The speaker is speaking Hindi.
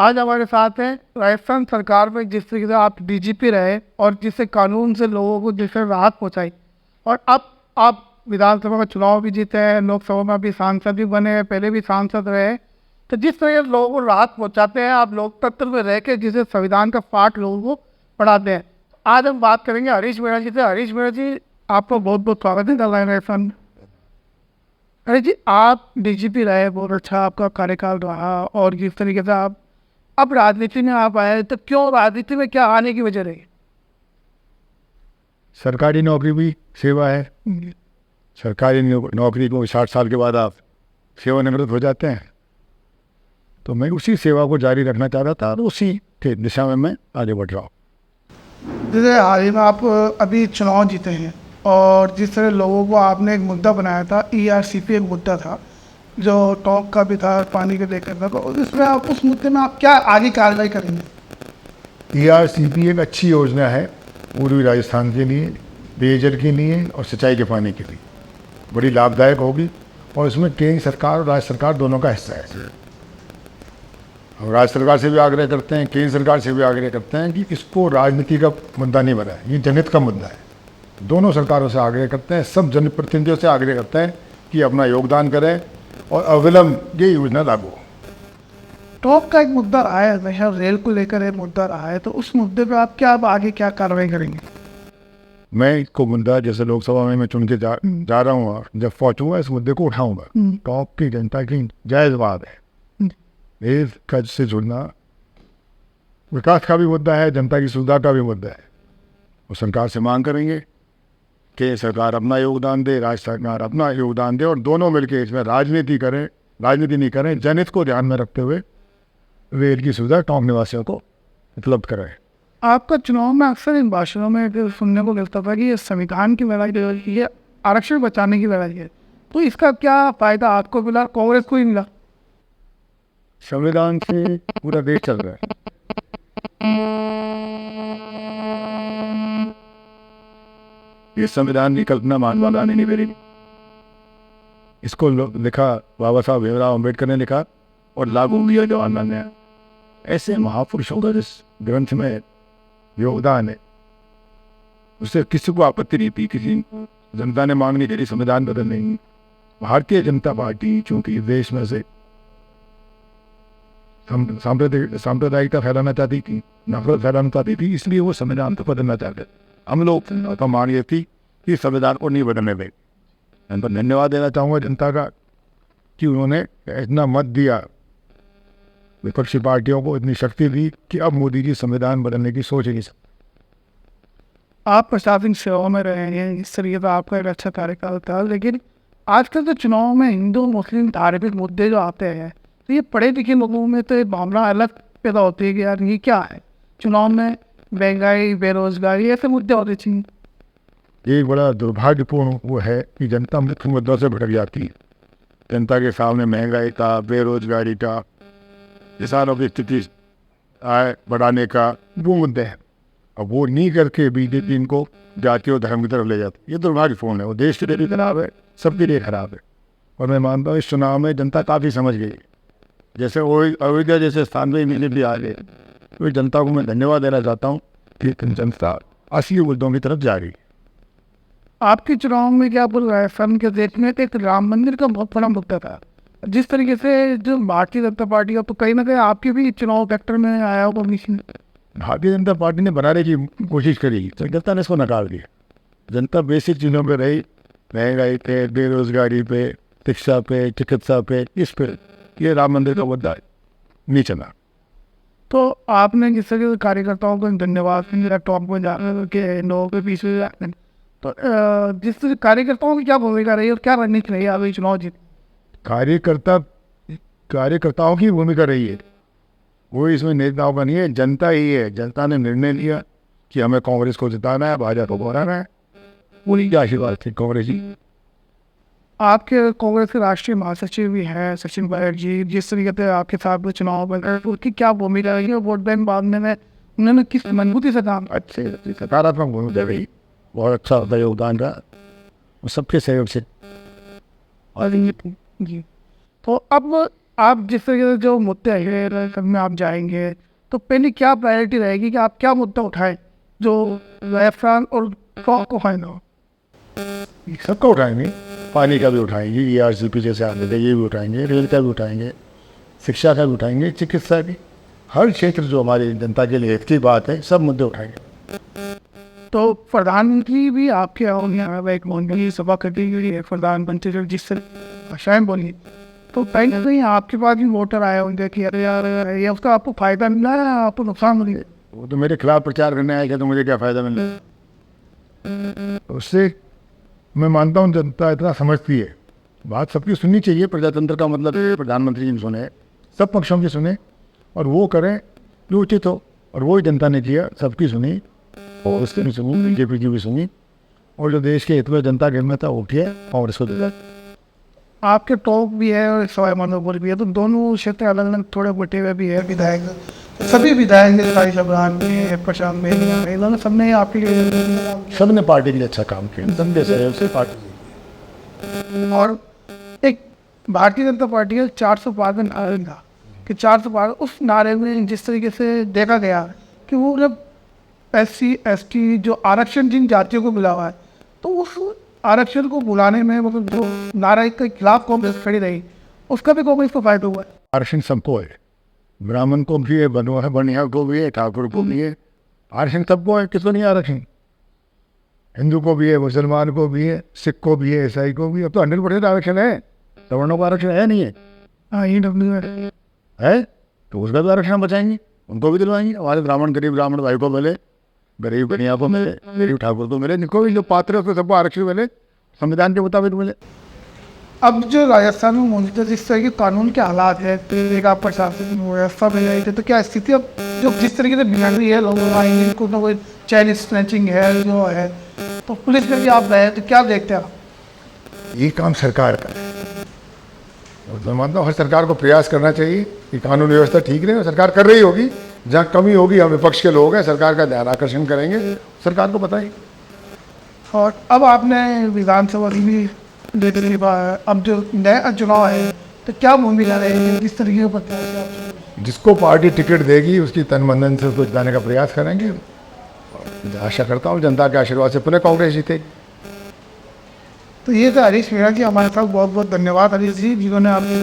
आज हमारे साथ हैं राजस्थान सरकार में जिस तरीके से आप डीजीपी रहे और जिससे कानून से लोगों को जिससे राहत पहुंचाई, और अब आप विधानसभा में चुनाव भी जीते हैं, लोकसभा में भी सांसद भी बने हैं, पहले भी सांसद रहे हैं। तो जिस तरह से लोगों को राहत पहुंचाते हैं आप लोकतंत्र में रह के, जिसे संविधान का पाठ लोगों को पढ़ाते हैं। आज हम बात करेंगे हरीश मीणा जी से। हरीश मीणा जी, आपका बहुत बहुत स्वागत है राजस्थान में। हरीश जी, आप डीजीपी रहे, बहुत अच्छा आपका कार्यकाल रहा, और जिस तरीके से आप अब राजनीति में आप आए, तो क्यों राजनीति में क्या आने की वजह रही? सरकारी नौकरी भी सेवा है। सरकारी नौकरी को 60 साल के बाद आप सेवानिवृत्त हो जाते हैं, तो मैं उसी सेवा को जारी रखना चाहता था, तो उसी के दिशा में मैं आगे बढ़ रहा हूँ। जैसे हाल ही में आप अभी चुनाव जीते हैं, और जिस तरह लोगों को आपने एक मुद्दा बनाया था, ERCP एक मुद्दा था जो टॉक का भी था, पानी के लेकर था, तो इसमें आप उस मुद्दे में आप क्या आगे कार्रवाई करेंगे? ERCP एक अच्छी योजना है पूर्वी राजस्थान के लिए, पेयजल के लिए और सिंचाई के पानी के लिए बड़ी लाभदायक होगी, और इसमें केंद्र सरकार और राज्य सरकार दोनों का हिस्सा है। और राज्य सरकार से भी आग्रह करते हैं, केंद्र सरकार से भी आग्रह करते हैं कि इसको राजनीति का मुद्दा नहीं बनाए, ये जनहित का मुद्दा है। दोनों सरकारों से आग्रह करते हैं, सब जनप्रतिनिधियों से आग्रह करते हैं कि अपना योगदान करें और अविलंब ये योजना लागू हो। टॉक का एक मुद्दा रहा है, हमेशा रेल को लेकर एक मुद्दा रहा है, तो उस मुद्दे पे आप क्या अब आगे क्या कार्रवाई करेंगे? मैं इसको मुद्दा, जैसे लोकसभा में मैं चुन के जा रहा हूँ, और जब पहुँचूंगा इस मुद्दे को उठाऊंगा। टॉक की जनता की जायज़ बात है, रेल खर्च से जुड़ना विकास का भी मुद्दा है, जनता की सुविधा का भी मुद्दा है। और सरकार से मांग करेंगे कि सरकार अपना योगदान दे, राज्य सरकार अपना योगदान दे, और दोनों मिलकर इसमें राजनीति करें, राजनीति नहीं करें, जनहित को ध्यान में रखते हुए रेल की सुविधा टॉक निवासियों को उपलब्ध कराएं। आपका चुनाव में अक्सर इन भाषणों में सुनने को मिलता था कि ये संविधान की लड़ाई जो है, ये आरक्षण बचाने की लड़ाई है, तो इसका क्या फायदा आपको मिला, कांग्रेस को ही मिला? संविधान से पूरा देश चल रहा है। ये संविधान की कल्पना महात्मा गांधी ने करी, इसको लिखा बाबा साहब भीमराव अम्बेडकर ने लिखा और लागू किया जवाहरलाल ने। ऐसे महापुरुषों का जिस ग्रंथ में योगदान है, उससे किसी को आपत्ति नहीं थी। किसी जनता ने मांग नहीं करी संविधान बदलने की। भारतीय जनता पार्टी चूंकि देश में से सांप्रदायिकता फैलाना चाहती थी, नफरत फैलाना चाहती थी, इसलिए वो संविधान को बदलना चाहते थे। हम लोग तो मांग ये थी कि संविधान को नहीं बदलने दें। मैं धन्यवाद देना चाहूँगा जनता का कि उन्होंने इतना मत दिया, विपक्षी पार्टियों को इतनी शक्ति दी कि अब मोदी जी संविधान बदलने की सोच ही नहीं सकते। आप प्रशासनिक सेवा में रहे हैं, इस तरीके से आपका एक अच्छा कार्यकाल था, लेकिन आजकल तो चुनाव में हिंदू मुस्लिम धार्मिक मुद्दे जो आते हैं, तो ये पढ़े लिखे लोगों में तो ये भावना अलग पैदा होती है कि यार ये क्या है, चुनाव में महंगाई, बेरोजगारी, ऐसे मुद्दे होते चाहिए। ये बड़ा दुर्भाग्यपूर्ण वो है कि जनता मुख्य मुद्दों से भटक जाती है। जनता के सामने महंगाई का, बेरोजगारी का, किसानों की स्थिति, आय बढ़ाने का वो मुद्दे हैं। अब वो नहीं करके बीजेपी इनको जाति और धर्म की तरफ ले जाती है। ये दुर्भाग्यपूर्ण है, वो देश के लिए भी खराब है, सबके लिए खराब है। और मैं मानता हूँ इस चुनाव में जनता काफ़ी समझ गई। जैसे अयोध्या जैसे स्थान में मिले भी आ गए, तो जनता को मैं धन्यवाद देना चाहता हूँ कि जनता असली मुद्दों की तरफ जा रही है। आपके चुनाव में क्या बोल रहा है, सन के देश में एक राम मंदिर का बहुत बड़ा मुद्दा था, जिस तरीके से जो भारतीय जनता पार्टी का, तो कहीं ना कहीं आपके भी चुनाव फैक्टर में आया होगा। भारतीय जनता पार्टी ने बनाने की कोशिश करी, तो जनता ने इसको नकार दिया। जनता बेसिक चीज़ों पे रही, महंगाई पे, बेरोजगारी पे, शिक्षा पे, चिकित्सा पे, इस पे ये राम मंदिर का मुद्दा नहीं चला। तो आपने जिस तरीके से कार्यकर्ताओं को धन्यवाद टॉप में जा के लोगों के बीच में, तो जिस तरह कार्यकर्ताओं की क्या भूमिका रही और क्या रणनीति रही अभी चुनाव जीत? कार्यकर्ताओं की भूमिका रही है, वो इसमें नेताओं का नहीं है, जनता ही है। जनता ने निर्णय लिया कि हमें कांग्रेस को जिताना है, भाजपा को हराना है, पूरी क्या आशीर्वाद थी कांग्रेस जी। आपके कांग्रेस के राष्ट्रीय महासचिव भी हैं सचिन पायलट जी, जिस तरीके से आपके साथ में चुनाव में उसकी क्या भूमिका रही है, वोट बैंक बांधने में उन्होंने किस मजबूती से काम? अच्छे सकारात्मक भूमिका रही, बहुत अच्छा योगदान रहा सबके सहयोग से। और जी, तो अब आप जिस तरीके से जो मुद्दे हैं में आप जाएंगे, तो पहले क्या प्रायोरिटी रहेगी कि आप क्या मुद्दा उठाएं जो राजस्थान और टॉप को फायदा हो? सबका उठाएंगे, पानी का भी उठाएंगे, ERCP जैसे आते थे ये भी उठाएंगे, रेल का भी उठाएंगे, शिक्षा का भी उठाएंगे, चिकित्सा भी, हर क्षेत्र जो हमारी जनता के लिए हित की बात है सब मुद्दे उठाएंगे। तो प्रधानमंत्री भी आपके होंगे, एक मंत्री सभा कटी हुई है, प्रधानमंत्री जो जिससे भाषाएं बोली, तो कहीं ना कहीं आपके पास भी वोटर आए होंगे कि अरे यार ये उसका आपको फायदा मिला है, आपको नुकसान मिला? वो तो मेरे खिलाफ प्रचार करने आएगा तो मुझे क्या फ़ायदा मिल रहा? उससे मैं मानता हूँ जनता इतना समझती है, बात सबकी सुननी चाहिए। प्रजातंत्र का मतलब है प्रधानमंत्री जी ने सुने, सब पक्षों की सुने और वो करें जो उचित हो, और वो ही जनता ने किया, सबकी सुनी और उसकी भी सुनी, BJP की भी सुनी, और जो देश के हित में जनता के हित में था वो किया और इसको दिया। आपके टॉप भी है और सवाई माधोपुर भी है, तो दोनों क्षेत्र अलग अलग थोड़े बटे हुए भी है। विधायक सभी विधायक सारी शबरान में, प्रशांत में, इन्होंने सबने आपके लिए सब ने पार्टी के लिए अच्छा काम किया, सब सहयोग से पार्टी। और एक भारतीय जनता पार्टी का 405 का नारा था कि 405, उस नारे में जिस तरीके से देखा गया कि वो जब SC ST जो आरक्षण जिन जातियों को मिला हुआ है, तो उस आरक्षण को बुलाने में मतलब जो नारे के खिलाफ कांग्रेस खड़ी रही, उसका भी कांग्रेस को फायदा हुआ है। आरक्षण सबको है, ब्राह्मण को भी है, बनिया को भी है, ठाकुर को भी है, आरक्षण सबको है, किसको नहीं आरक्षण? हिंदू को भी है, मुसलमान को भी है, सिख को भी है, ईसाई को भी। अब तो 100% आरक्षण है, सवर्णों का आरक्षण है नहीं है? हाँ, EW है तो उसका भी आरक्षण बचाएंगे, उनको भी दिलवाएंगे। हमारे ब्राह्मण गरीब ब्राह्मण भाई को मिले, गरीब बनिया को मिले, गरीब ठाकुर को मिले, जिनको भी जो पात्र है उसको सबको आरक्षण मिले, संविधान के मुताबिक मिले। अब जो राजस्थान में मौजूदा जिस तरह के कानून के हालात है, तेगा प्रशासन व्यवस्था में रही थी, तो क्या स्थिति अब जो जिस तरीके से बिगड़ रही है, लोगों आएंगे कुछ ना कोई चैन स्नैचिंग है जो है, तो पुलिस में भी आप गए तो क्या देखते हैं आप? ये काम सरकार का है और मैं मानता हूँ हर सरकार को प्रयास करना चाहिए कि कानून व्यवस्था ठीक रहे, और सरकार कर रही होगी। जहाँ कमी होगी हम विपक्ष के लोग हैं, सरकार का ध्यान आकर्षण करेंगे, सरकार को बताएंगे। और अब आपने विधानसभा भी दे देने के बाद अब जो नया चुनाव है, तो क्या भूमिका रहेगी, किस तरीके का प्रत्याशी आप? जिसको पार्टी टिकट देगी उसकी तन मन धन से उसको जिताने का प्रयास करेंगे। और आशा करता हूँ जनता के आशीर्वाद से पुनः कांग्रेस जीतेगी। तो ये था हरीश मीणा जी हमारे साथ। बहुत बहुत धन्यवाद हरीश जी, जिन्होंने आपकी